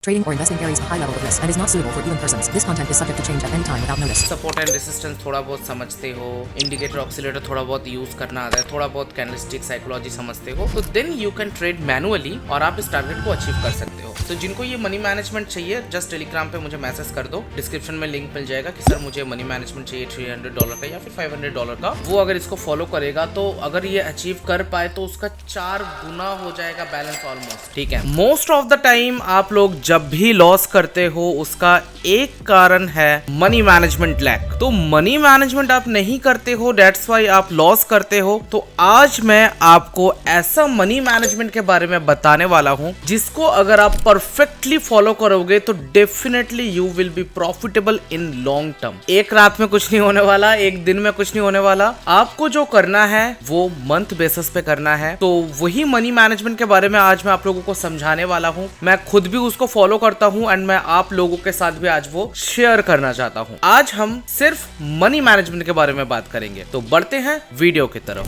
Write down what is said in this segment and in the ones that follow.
Trading or investing carries a high level of risk and is not suitable for even persons. This content is subject to change at any time without notice. Support and resistance थोड़ा बहुत समझते हो, indicator oscillator थोड़ा बहुत use करना आता है, थोड़ा बहुत कैंडलस्टिक साइकोलॉजी समझते हो, तो then you can trade manually और आप इस टारगेट को अचीव कर सकते हो। तो जिनको ये मनी मैनेजमेंट चाहिए, जस्ट टेलीग्राम पे मुझे मैसेज कर दो, डिस्क्रिप्शन में लिंक मिल जाएगा कि सर मुझे मनी मैनेजमेंट चाहिए $300 का या फिर $500 का। वो अगर इसको फॉलो करेगा तो अगर ये अचीव कर पाए तो उसका 4 गुना हो जाएगा बैलेंस ऑलमोस्ट। ठीक है, मोस्ट ऑफ द टाइम आप लोग जब भी लॉस करते हो उसका एक कारण है मनी मैनेजमेंट लैक। तो मनी मैनेजमेंट आप नहीं करते हो, डेट्स वाई आप लॉस करते हो। तो आज मैं आपको ऐसा मनी मैनेजमेंट के बारे में बताने वाला हूं जिसको अगर आप परफेक्टली फॉलो करोगे तो definitely you will be profitable in long term. एक रात में कुछ नहीं होने वाला, एक दिन में कुछ नहीं होने वाला। आपको जो करना है वो मंथ बेसिस पे करना है। तो वही मनी मैनेजमेंट के बारे में आज मैं आप लोगों को समझाने वाला हूं। मैं खुद भी उसको फॉलो करता हूं एंड मैं आप लोगों के साथ भी आज वो शेयर करना चाहता हूं। आज हम सिर्फ मनी मैनेजमेंट के बारे में बात करेंगे। तो बढ़ते हैं वीडियो की तरफ।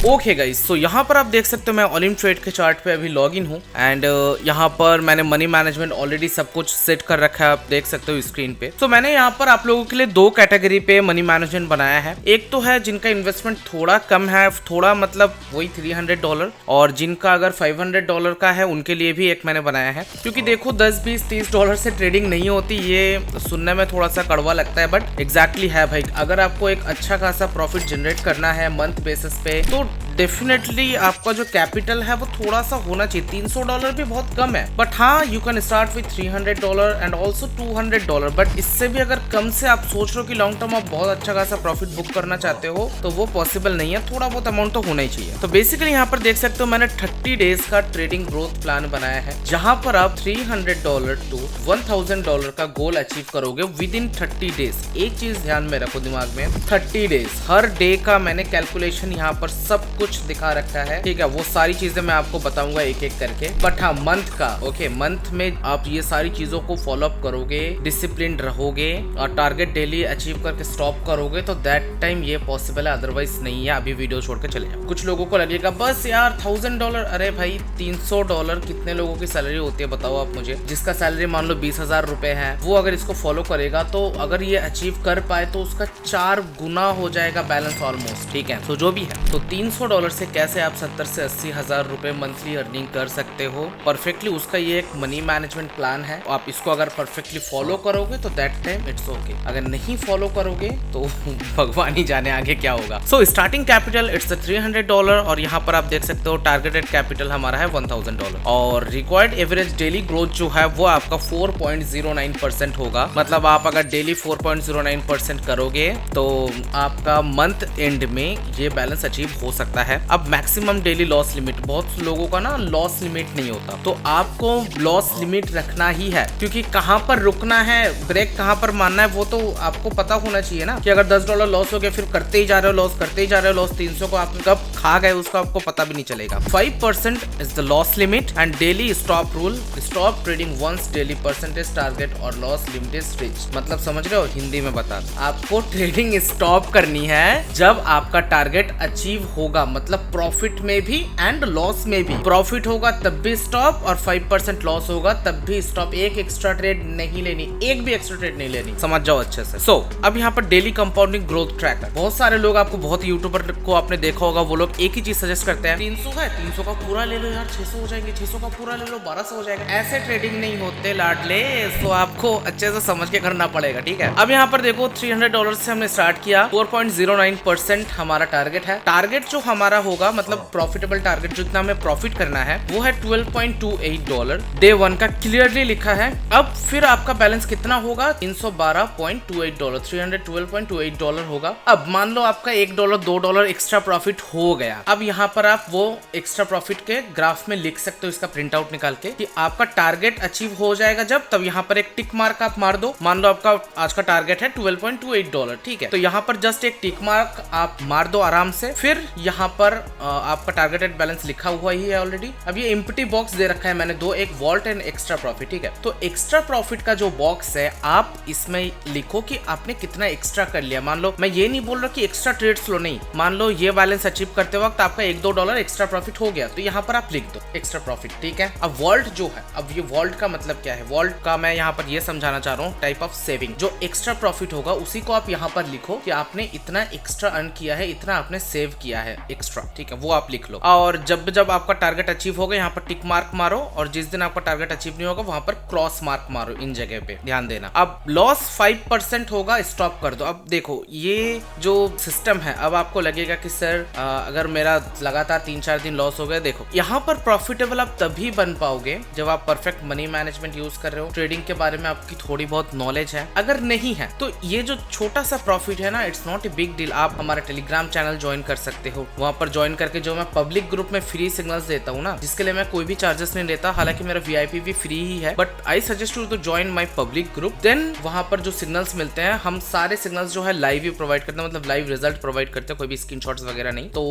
ओके गाइस, सो यहाँ पर आप देख सकते हो मैं ऑलिम ट्रेड के चार्ट पे अभी लॉग इन हूँ एंड यहाँ पर मैंने मनी मैनेजमेंट ऑलरेडी सब कुछ सेट कर रखा है, आप देख सकते हो स्क्रीन पे। तो मैंने यहाँ पर आप लोगों के लिए 2 कैटेगरी पे मनी मैनेजमेंट बनाया है। एक तो है जिनका इन्वेस्टमेंट थोड़ा कम है, थोड़ा मतलब वही $300, और जिनका अगर $500 का है उनके लिए भी एक मैंने बनाया है। क्योंकि देखो $10, $20, $30 से ट्रेडिंग नहीं होती, ये सुनने में थोड़ा सा कड़वा लगता है बट एग्जैक्टली है भाई। अगर आपको एक अच्छा खासा प्रॉफिट जनरेट करना है मंथ बेसिस पे तो डेफिनेटली आपका जो कैपिटल है वो थोड़ा सा होना चाहिए। $300 भी बहुत कम है, बट हाँ you can start with $300 and also $200। But इससे भी अगर कम से आप सोच रहे हो कि लॉन्ग टर्म आप बहुत अच्छा खासा प्रॉफिट बुक करना चाहते हो तो वो पॉसिबल नहीं है, थोड़ा बहुत अमाउंट तो होना ही चाहिए। तो बेसिकली यहाँ पर देख सकते हो मैंने 30 डेज का ट्रेडिंग ग्रोथ प्लान बनाया है, जहां पर आप $300 टू $1000 का गोल अचीव करोगे विद इन 30 डेज। एक चीज ध्यान में रखो दिमाग में, 30 डेज, हर डे का मैंने कैलकुलेशन यहाँ पर सब कुछ दिखा रखा है। ठीक है, वो सारी चीजें मैं आपको बताऊंगा एक एक करके। बट हाँ मंथ का, ओके, मंथ में आप ये सारी चीजों को फॉलो अप करोगे, डिसिप्लिन रहोगे और टारगेट डेली अचीव करके स्टॉप करोगे तो दैट टाइम ये पॉसिबल है, अदरवाइज नहीं है। अभी वीडियो छोड़ के चले जाओ। कुछ लोगों को लगेगा बस यार $1000, अरे भाई $300 कितने लोगों की सैलरी होती है बताओ आप मुझे। जिसका सैलरी मान लो 20,000 रुपए है, वो अगर इसको फॉलो करेगा तो अगर ये अचीव कर पाए तो उसका 4 गुना हो जाएगा बैलेंस ऑलमोस्ट। ठीक है, तो जो भी है, तो $300 से कैसे आप 70 से 80 हजार रुपए मंथली अर्निंग कर सकते हो परफेक्टली, उसका ये एक मनी मैनेजमेंट प्लान है। आप इसको अगर परफेक्टली फॉलो करोगे तो दैट टाइम इट्स ओके। अगर नहीं फॉलो करोगे तो भगवान ही जाने आगे क्या होगा। सो स्टार्टिंग कैपिटल इट्स $300 और यहाँ पर आप देख सकते हो टारगेटेड कैपिटल हमारा है $1000 और रिक्वायर्ड एवरेज डेली ग्रोथ जो है वो आपका 4.09% होगा। मतलब आप अगर डेली 4.09% करोगे तो आपका मंथ एंड में ये बैलेंस अचीव हो सकता है। अब मैक्सिमम डेली लॉस लिमिट, बहुत लोगों का ना लॉस लिमिट नहीं होता, तो आपको लॉस लिमिट रखना ही है। क्योंकि कहां पर रुकना है, ब्रेक कहां पर मारना है वो तो आपको पता होना चाहिए ना। कि अगर $10 लॉस हो गया फिर करते ही जा रहे हो लॉस, करते ही जा रहे हो लॉस, 300 को आप कब खा गए उसका आपको पता भी नहीं चलेगा। 5% is the loss limit and daily stop rule, stop trading once daily percentage target और लॉस लिमिट इज रीच्ड। मतलब समझ रहे हो, हिंदी में बता, आपको ट्रेडिंग स्टॉप करनी है जब आपका टारगेट अचीव होगा। मतलब प्रॉफिट में भी एंड लॉस में भी। प्रॉफिट होगा तब भी स्टॉप और 5% लॉस होगा तब भी स्टॉप। एक एक्स्ट्रा ट्रेड नहीं लेनी, एक भी एक्स्ट्रा ट्रेड नहीं लेनी, समझ जाओ अच्छे से। सो अब यहाँ पर डेली कंपाउंडिंग ग्रोथ ट्रैकर, बहुत सारे लोग, आपको बहुत यूट्यूबर को आपने देखा होगा, वो लोग एक ही चीज सजेस्ट करते हैं, 300 है 300 का पूरा ले लो यार, 600 हो जाएंगे, 600 का पूरा ले लो 1200 हो जाएगा। ऐसे ट्रेडिंग नहीं होते लाडले, तो आपको अच्छे से समझ के करना पड़ेगा। ठीक है, अब यहाँ पर देखो $300 से हमने स्टार्ट किया, 4.09% हमारा टारगेट है। टारगेट जो हमारा होगा, मतलब प्रॉफिटेबल टारगेट जितना हमें प्रॉफिट करना है वो है $12.28। डे 1 का क्लियरली लिखा है। अब फिर आपका बैलेंस कितना होगा, $312.28, $312.28 होगा। अब मान लो आपका $1 $2 एक्स्ट्रा प्रॉफिट हो गया। अब यहाँ पर आप वो एक्स्ट्रा प्रॉफिट के ग्राफ में लिख सकते हो, इसका प्रिंट आउट निकाल के, कि आपका टारगेट अचीव हो जाएगा जब, तब यहाँ पर एक टिक मार्क आप मार दो। मान लो आपका आज का टारगेट है $12.28, ठीक है, तो यहाँ पर जस्ट एक टिक मार्क आप मार दो आराम से। फिर यहाँ पर आपका टारगेटेड बैलेंस लिखा हुआ ही है ऑलरेडी। अब ये एम्प्टी बॉक्स दे रखा है मैंने दो, एक वॉल्ट एंड एक्स्ट्रा प्रॉफिट। ठीक है, तो एक्स्ट्रा प्रॉफिट का जो बॉक्स है आप इसमें लिखो कि आपने कितना एक्स्ट्रा कर लिया। मान लो, मैं ये नहीं बोल रहा कि एक्स्ट्रा ट्रेड्स लो, नहीं, मान लो ये बैलेंस अचीव कर करते वक्त आपका $1-2 एक्स्ट्रा प्रॉफिट हो गया तो यहाँ पर आप लिख दो एक्स्ट्रा प्रॉफिट, ठीक है। अब वॉल्ट जो है, अब ये वॉल्ट का मतलब क्या है, वॉल्ट का मैं यहाँ पर ये समझाना चाह रहा हूँ टाइप ऑफ सेविंग। जो एक्स्ट्रा प्रॉफिट होगा उसी को आप यहाँ पर लिखो कि आपने इतना एक्स्ट्रा अर्न किया है, इतना आपने सेव किया है एक्स्ट्रा, ठीक है, वो आप लिख लो। और जब जब आपका टारगेट अचीव होगा यहाँ पर टिक मार्क मारो, और जिस दिन आपका टारगेट अचीव नहीं होगा वहां पर क्रॉस मार्क मारो, इन जगह पे ध्यान देना। अब लॉस 5% होगा, स्टॉप कर दो। अब देखो ये जो सिस्टम है, अब आपको लगेगा कि सर अगर मेरा लगातार 3-4 दिन लॉस हो गया, देखो यहाँ पर प्रॉफिटेबल आप तभी बन पाओगे जब आप परफेक्ट मनी मैनेजमेंट यूज कर रहे हो, ट्रेडिंग के बारे में आपकी थोड़ी बहुत नॉलेज है। अगर नहीं है तो ये जो छोटा सा प्रॉफिट है ना, it's not a big deal. आप हमारा टेलीग्राम चैनल ज्वाइन कर सकते हो, वहां पर ज्वाइन करके जो मैं पब्लिक ग्रुप में फ्री सिग्नल्स देता हूँ ना, जिसके लिए मैं कोई भी चार्जेस नहीं लेता, हालांकि मेरा VIP भी फ्री ही है, but I suggest you to join my public group. Then वहां पर जो सिग्नल्स मिलते हैं, हम सारे सिग्नल्स जो है लाइव ही प्रोवाइड करते हैं, मतलब लाइव रिजल्ट प्रोवाइड करते हैं, कोई भी स्क्रीनशॉट्स वगैरह नहीं। तो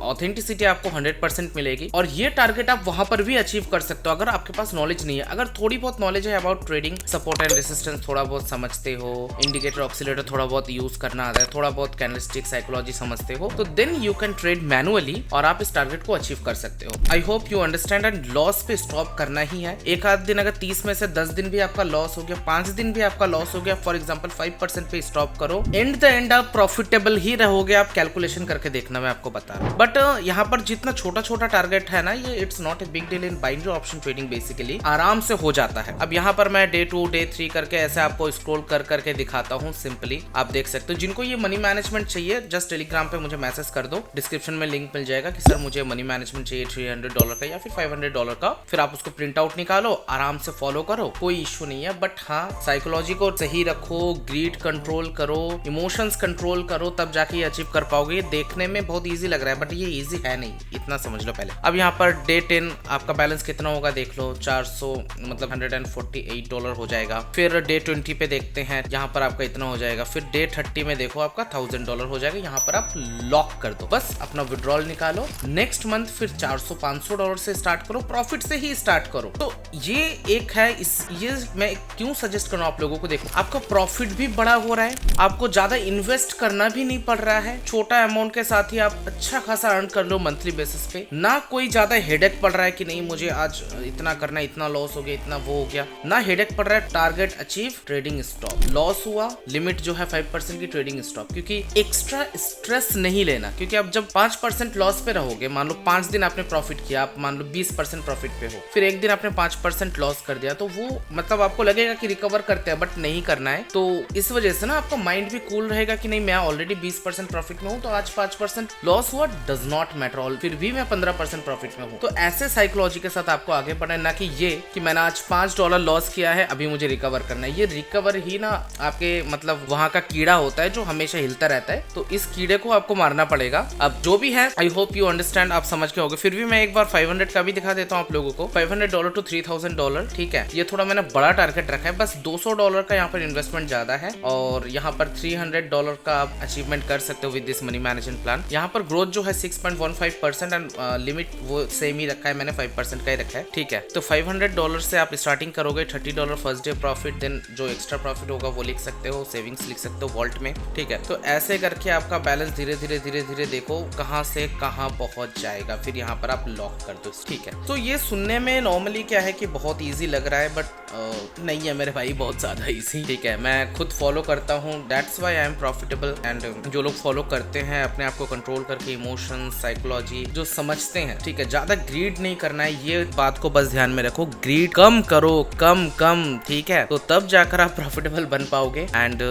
ऑथेंटिसिटी आपको 100% मिलेगी, और ये टारगेट आप वहां पर भी अचीव कर सकते हो अगर आपके पास नॉलेज नहीं है। अगर थोड़ी बहुत नॉलेज है about trading, support and resistance थोड़ा बहुत समझते हो, इंडिकेटर ऑक्सीलेटर थोड़ा बहुत यूज करना आता है, थोड़ा बहुत कैंडलस्टिक साइकोलॉजी समझते हो, तो then you can trade manually और आप इस टारगेट को अचीव कर सकते हो। I hope you understand. And loss पे स्टॉप करना ही है। एक आध दिन अगर 30 में से 10 दिन भी आपका लॉस हो गया, 5 दिन भी आपका लॉस हो गया, फॉर एग्जांपल 5% पे स्टॉप करो, एंड द एंड आप प्रॉफिटेबल ही रहोगे। आप कैलकुलेशन करके देखना, मैं आपको बता रहा हूं। बट यहाँ पर जितना छोटा छोटा टारगेट है ना, ये it's not a big deal in binary option trading, basically आराम से हो जाता है। अब यहाँ पर मैं डे 2 डे 3 करके ऐसे आपको स्क्रॉल कर करके दिखाता हूँ, सिंपली आप देख सकते हो। जिनको ये मनी मैनेजमेंट चाहिए, जस्ट टेलीग्राम पे मुझे मैसेज कर दो, डिस्क्रिप्शन में लिंक मिल जाएगा कि सर मुझे मनी मैनेजमेंट चाहिए $300 का या फिर $500 का, फिर आप उसको प्रिंट आउट निकालो, आराम से फॉलो करो, कोई इशू नहीं है। बट हाँ, साइकोलॉजी को सही रखो, ग्रीड कंट्रोल करो, इमोशंस कंट्रोल करो, तब जाके ये अचीव कर पाओगे। ये देखने में बहुत इजी लग रहा है बट ये इजी है नहीं, इतना समझ लो पहले। अब यहाँ पर डे 10 आपका बैलेंस कितना होगा देख लो, 400 मतलब $148 हो जाएगा। फिर डे 20 पे देखते हैं, यहाँ पर आपका इतना हो जाएगा। फिर डे 30 में देखो आपका $1000 हो जाएगा। यहाँ पर आप लॉक कर दो, बस अपना विड्रॉल निकालो। नेक्स्ट मंथ फिर $400-500 से स्टार्ट करो, प्रॉफिट से ही स्टार्ट करो। तो ये एक है, ये मैं क्यों सजेस्ट कर रहा हूँ आप लोगों को। देखो आपका प्रॉफिट भी बड़ा हो रहा है, आपको ज्यादा इन्वेस्ट करना भी नहीं पड़ रहा है, छोटा अमाउंट के साथ ही आप अच्छा खासा अर्न कर लो मंथली बेसिस पे। ना कोई ज्यादा हेडेक पड़ रहा है कि नहीं मुझे आज इतना करना, इतना लॉस हो गया, इतना वो हो गया, ना हेडेक पड़ रहा है। Target achieve, trading stop, loss हुआ, लिमिट जो है 5% की, ट्रेडिंग स्टॉप। क्योंकि एक्स्ट्रा स्ट्रेस नहीं लेना, क्योंकि आप जब 5% लॉस पे रहोगे, मान लो 5 दिन आपने प्रॉफिट किया, आप मान लो 20% प्रॉफिट पे हो, फिर एक दिन आपने 5% लॉस कर दिया, तो वो मतलब आपको लगेगा कि रिकवर करते हैं, बट नहीं करना है। तो इस वजह से ना आपका माइंड भी कूल रहेगा कि नहीं मैं ऑलरेडी 20% प्रॉफिट में हूँ, तो आज 5% लॉस हुआ, डज नॉट मैटर, ऑल फिर भी मैं 15% प्रॉफिट में हूँ। तो ऐसे साइकोलॉजी के साथ आपको आगे बढ़ना है, ना कि ये कि मैंने आज $5 लॉस किया है, अभी मुझे रिकवर करना है। ये रिकवर ही ना आपके मतलब वहां का कीड़ा होता है जो हमेशा हिलता रहता है, तो इस कीड़े को आपको मारना पड़ेगा। अब जो भी है, आई होप यू अंडरस्टैंड, आप समझ के होगे। फिर भी मैं एक बार 500 का भी दिखा देता हूँ आप लोगों को, $500 to $3000, ठीक है। ये थोड़ा मैंने बड़ा टारगेट रखा है, बस $200 का यहाँ पर इन्वेस्टमेंट ज्यादा है, और यहाँ पर $300 का आप अचीवमेंट कर सकते हो with this money management plan. यहाँ पर ग्रोथ जो है 6.15% एंड लिमिट वो सेम ही रखा है, मैंने 5% का ही रखा है, ठीक है। तो $500 से आप स्टार्टिंग करोगे, $30 फर्स्ट डे प्रॉफिट, देन जो एक्स्ट्रा प्रॉफिट होगा वो लिख सकते हो, सेविंग्स लिख सकते हो वॉल्ट में, ठीक है। तो ऐसे करके आपका बैलेंस धीरे धीरे देखो कहाँ से कहाँ पहुंच जाएगा, फिर यहाँ पर आप लॉक कर दो, ठीक है। तो ये सुनने में नॉर्मली क्या है कि बहुत ईजी लग रहा है, बट नहीं है मेरे भाई, बहुत ज्यादा ईजी, ठीक है। मैं खुद फॉलो करता हूँ, that's why I am profitable. And जो लोग फॉलो करते हैं अपने आप को कंट्रोल करके, इमोशन, साइकोलॉजी जो समझते हैं, ठीक है, ज्यादा ग्रीड नहीं करना है, ये बात को बस ध्यान में रखो। ग्रीड कम करो, कम, ठीक है, तो तब जाकर आप प्रॉफिटेबल बन पाओगे। एंड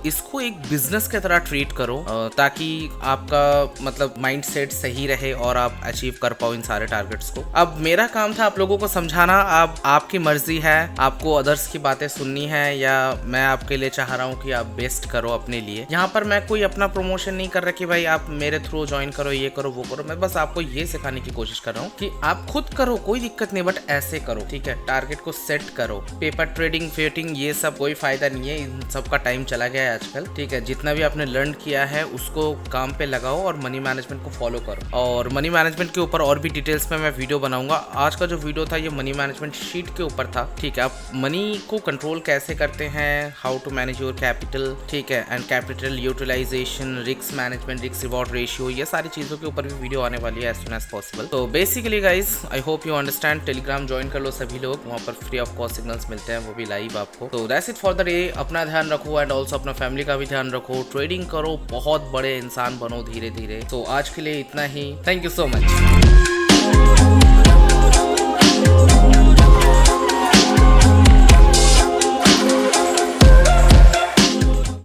इसको एक बिजनेस की तरह ट्रीट करो, ताकि आपका मतलब माइंड सेट सही रहे और आप अचीव कर पाओ इन सारे टारगेट्स को। अब मेरा काम था आप लोगों को समझाना, अब आपकी मर्जी है, आपको अदर्स की बातें सुननी है या मैं आपके लिए चाह रहा हूँ कि आप बेस्ट करो अपने लिए। यहाँ पर मैं कोई अपना प्रमोशन नहीं कर रहा कि भाई आप मेरे थ्रू ज्वाइन करो, ये करो, वो करो। मैं बस आपको ये सिखाने की कोशिश कर रहा हूँ कि आप खुद करो, कोई दिक्कत नहीं, बट ऐसे करो, ठीक है। टारगेट को सेट करो। पेपर ट्रेडिंग, फेटिंग, ये सब कोई फायदा नहीं है, इन सब का टाइम चला गया है आजकल, ठीक है। जितना भी आपने लर्न किया है उसको काम पे लगाओ और मनी मैनेजमेंट को फॉलो करो। और मनी मैनेजमेंट के ऊपर और भी डिटेल्स में मैं वीडियो बनाऊंगा। आज का जो वीडियो था ये मनी मैनेजमेंट शीट के ऊपर था, ठीक है। आप मनी को कंट्रोल कैसे करते हैं, how to manage your capital, ठीक है, and capital utilisation, risk management, risk reward ratio, ये सारी चीज़ों के ऊपर भी वीडियो आने वाली है एज सुन एज पॉसिबल। तो basically guys I hope you understand, Telegram join कर लो सभी लोग, वहाँ पर फ्री ऑफ कॉस्ट सिग्नल्स मिलते हैं, वो भी लाइव आपको। तो that's it for the day. अपना ध्यान रखो एंड ऑल्सो अपना फैमिली का भी ध्यान रखो, ट्रेडिंग करो, बहुत बड़े इंसान बनो धीरे धीरे। तो आज के लिए इतना ही, थैंक यू सो मच।